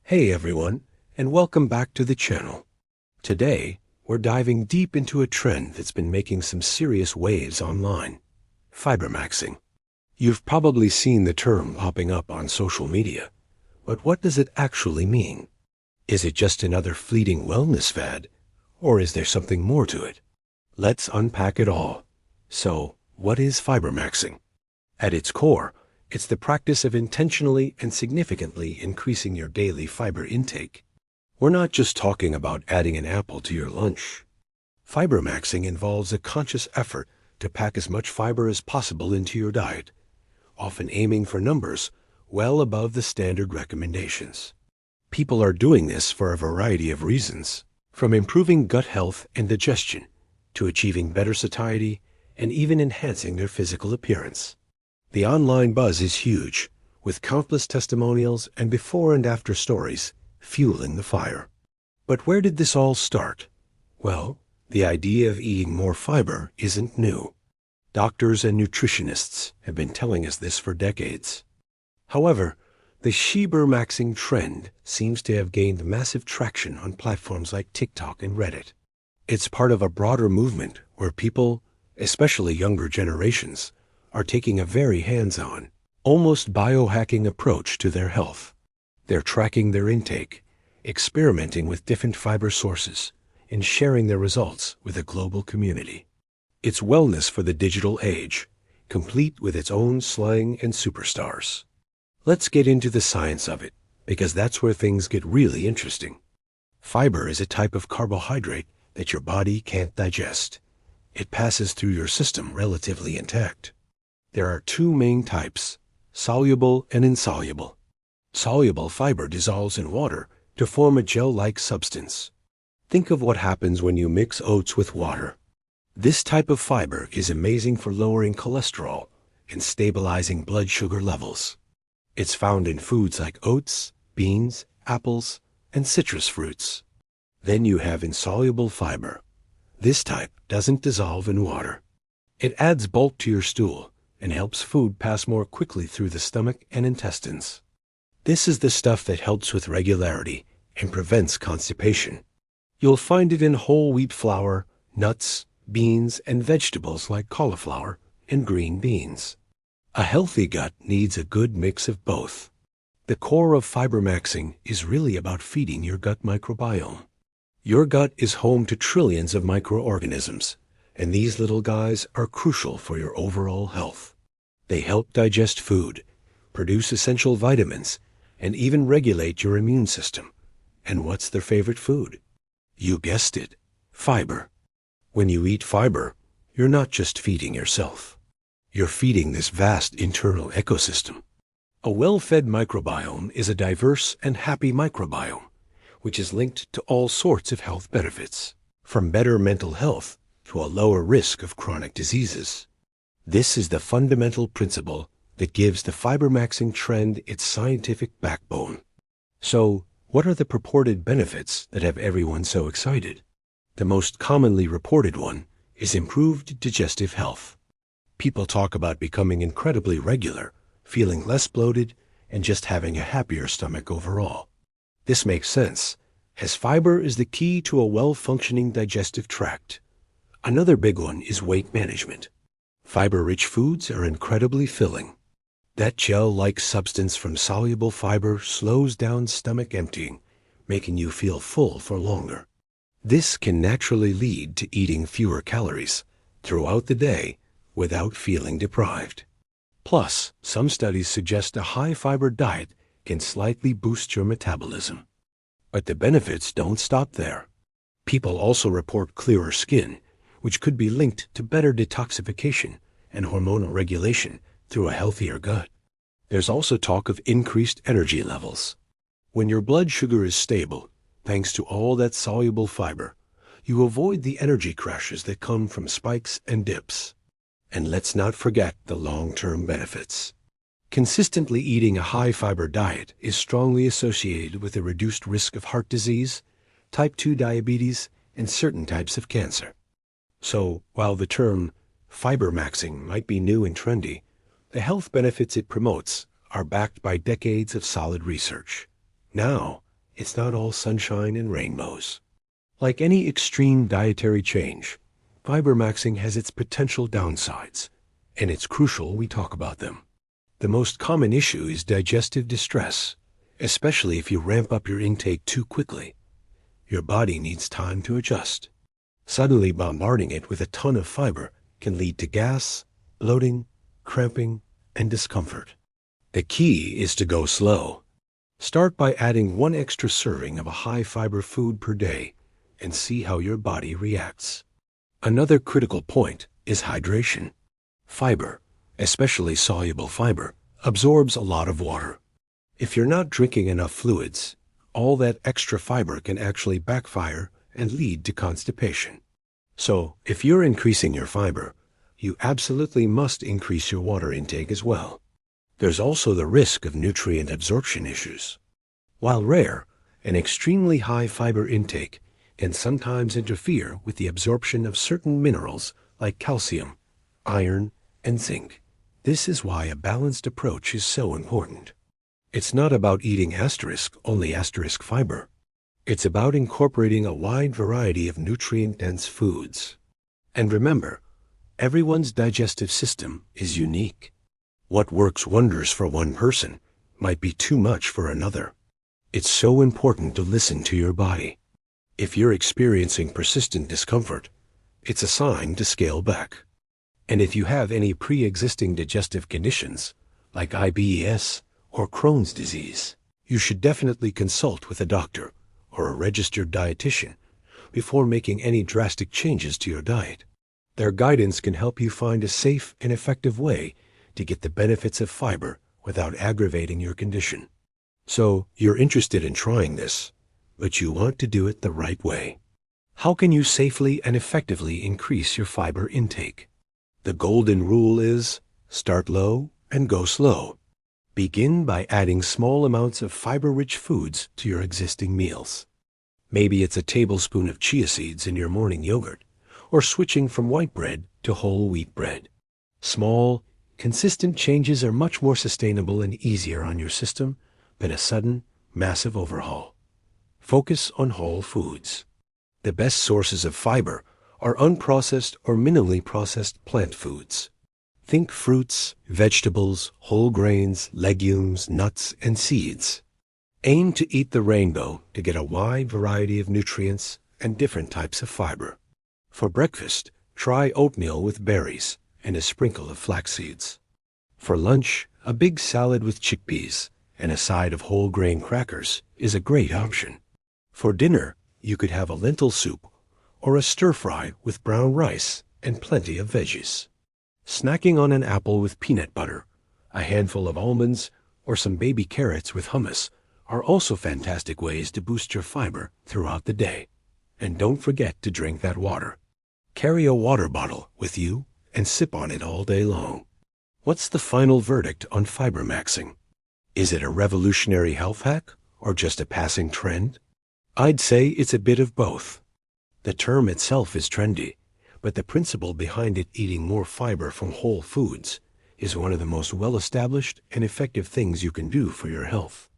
Hey everyone, and welcome back to the channel. Today, we're diving deep into a trend that's been making some serious waves online: Fibermaxxing. You've probably seen the term popping up on social media, but what does it actually mean? Is it just another fleeting wellness fad, or is there something more to it? Let's unpack it all. So, what is Fibermaxxing? At its core, it's the practice of intentionally and significantly increasing your daily fiber intake. We're not just talking about adding an apple to your lunch. Fibermaxxing involves a conscious effort to pack as much fiber as possible into your diet, often aiming for numbers well above the standard recommendations. People are doing this for a variety of reasons, from improving gut health and digestion to achieving better satiety and even enhancing their physical appearance. The online buzz is huge, with countless testimonials and before and after stories fueling the fire. But where did this all start? Well, the idea of eating more fiber isn't new. Doctors and nutritionists have been telling us this for decades. However, the Fibermaxxing trend seems to have gained massive traction on platforms like TikTok and Reddit. It's part of a broader movement where people, especially younger generations, are taking a very hands-on, almost biohacking approach to their health. They're tracking their intake, experimenting with different fiber sources, and sharing their results with a global community. It's wellness for the digital age, complete with its own slang and superstars. Let's get into the science of it, because that's where things get really interesting. Fiber is a type of carbohydrate that your body can't digest. It passes through your system relatively intact. There are two main types: soluble and insoluble. Soluble fiber dissolves in water to form a gel-like substance. Think of what happens when you mix oats with water. This type of fiber is amazing for lowering cholesterol and stabilizing blood sugar levels. It's found in foods like oats, beans, apples, and citrus fruits. Then you have insoluble fiber. This type doesn't dissolve in water. It adds bulk to your stool and helps food pass more quickly through the stomach and intestines. This is the stuff that helps with regularity and prevents constipation. You'll find it in whole wheat flour, nuts, beans, and vegetables like cauliflower and green beans. A healthy gut needs a good mix of both. The core of Fibermaxxing is really about feeding your gut microbiome. Your gut is home to trillions of microorganisms, and these little guys are crucial for your overall health. They help digest food, produce essential vitamins, and even regulate your immune system. And what's their favorite food? You guessed it, fiber. When you eat fiber, you're not just feeding yourself. You're feeding this vast internal ecosystem. A well-fed microbiome is a diverse and happy microbiome, which is linked to all sorts of health benefits, from better mental health to a lower risk of chronic diseases. This is the fundamental principle that gives the Fibermaxxing trend its scientific backbone. So, what are the purported benefits that have everyone so excited? The most commonly reported one is improved digestive health. People talk about becoming incredibly regular, feeling less bloated, and just having a happier stomach overall. This makes sense, as fiber is the key to a well-functioning digestive tract. Another big one is weight management. Fiber-rich foods are incredibly filling. That gel-like substance from soluble fiber slows down stomach emptying, making you feel full for longer. This can naturally lead to eating fewer calories throughout the day without feeling deprived. Plus, some studies suggest a high-fiber diet can slightly boost your metabolism. But the benefits don't stop there. People also report clearer skin, which could be linked to better detoxification and hormonal regulation through a healthier gut. There's also talk of increased energy levels. When your blood sugar is stable, thanks to all that soluble fiber, you avoid the energy crashes that come from spikes and dips. And let's not forget the long-term benefits. Consistently eating a high-fiber diet is strongly associated with a reduced risk of heart disease, type 2 diabetes, and certain types of cancer. So, while the term Fibermaxxing might be new and trendy, the health benefits it promotes are backed by decades of solid research. Now, it's not all sunshine and rainbows. Like any extreme dietary change, fibermaxing has its potential downsides, and it's crucial we talk about them. The most common issue is digestive distress, especially if you ramp up your intake too quickly. Your body needs time to adjust. Suddenly bombarding it with a ton of fiber can lead to gas, bloating, cramping, and discomfort. The key is to go slow. Start by adding 1 extra serving of a high-fiber food per day and see how your body reacts. Another critical point is hydration. Fiber, especially soluble fiber, absorbs a lot of water. If you're not drinking enough fluids, all that extra fiber can actually backfire and lead to constipation. So, if you're increasing your fiber, you absolutely must increase your water intake as well. There's also the risk of nutrient absorption issues. While rare, an extremely high fiber intake can sometimes interfere with the absorption of certain minerals like calcium, iron, and zinc. This is why a balanced approach is so important. It's not about eating only fiber. It's about incorporating a wide variety of nutrient-dense foods. And remember, everyone's digestive system is unique. What works wonders for one person might be too much for another. It's so important to listen to your body. If you're experiencing persistent discomfort, it's a sign to scale back. And if you have any pre-existing digestive conditions, like IBS or Crohn's disease, you should definitely consult with a doctor or a registered dietitian before making any drastic changes to your diet. Their guidance can help you find a safe and effective way to get the benefits of fiber without aggravating your condition. So, you're interested in trying this, but you want to do it the right way. How can you safely and effectively increase your fiber intake? The golden rule is, start low and go slow. Begin by adding small amounts of fiber-rich foods to your existing meals. Maybe it's a tablespoon of chia seeds in your morning yogurt, or switching from white bread to whole wheat bread. Small, consistent changes are much more sustainable and easier on your system than a sudden, massive overhaul. Focus on whole foods. The best sources of fiber are unprocessed or minimally processed plant foods. Think fruits, vegetables, whole grains, legumes, nuts, and seeds. Aim to eat the rainbow to get a wide variety of nutrients and different types of fiber. For breakfast, try oatmeal with berries and a sprinkle of flax seeds. For lunch, a big salad with chickpeas and a side of whole grain crackers is a great option. For dinner, you could have a lentil soup or a stir-fry with brown rice and plenty of veggies. Snacking on an apple with peanut butter, a handful of almonds, or some baby carrots with hummus are also fantastic ways to boost your fiber throughout the day. And don't forget to drink that water. Carry a water bottle with you and sip on it all day long. What's the final verdict on fibermaxing? Is it a revolutionary health hack or just a passing trend? I'd say it's a bit of both. The term itself is trendy, but the principle behind it, eating more fiber from whole foods, is one of the most well-established and effective things you can do for your health.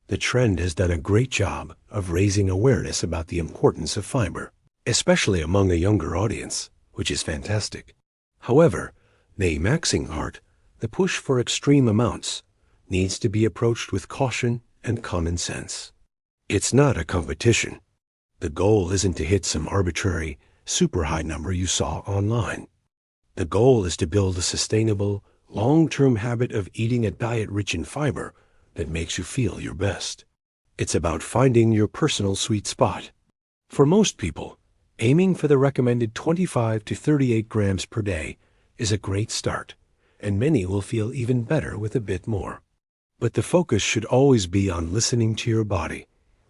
The trend has done a great job of raising awareness about the importance of fiber, especially among a younger audience, which is fantastic. However, the maxing part, the push for extreme amounts, needs to be approached with caution and common sense. It's not a competition. The goal isn't to hit some arbitrary, super high number you saw online. The goal is to build a sustainable, long-term habit of eating a diet rich in fiber that makes you feel your best. It's about finding your personal sweet spot. For most people, aiming for the recommended 25 to 38 grams per day is a great start, and many will feel even better with a bit more. But the focus should always be on listening to your body,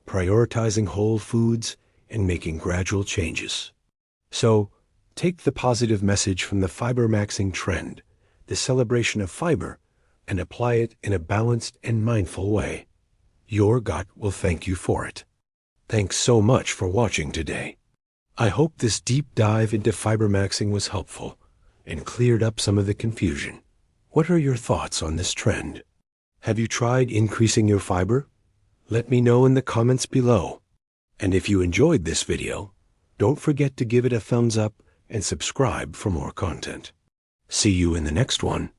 prioritizing whole foods, and making gradual changes. So, take the positive message from the fibermaxing trend, the celebration of fiber, and apply it in a balanced and mindful way. Your gut will thank you for it. Thanks so much for watching today. I hope this deep dive into fibermaxing was helpful and cleared up some of the confusion. What are your thoughts on this trend? Have you tried increasing your fiber? Let me know in the comments below. And if you enjoyed this video, don't forget to give it a thumbs up and subscribe for more content. See you in the next one.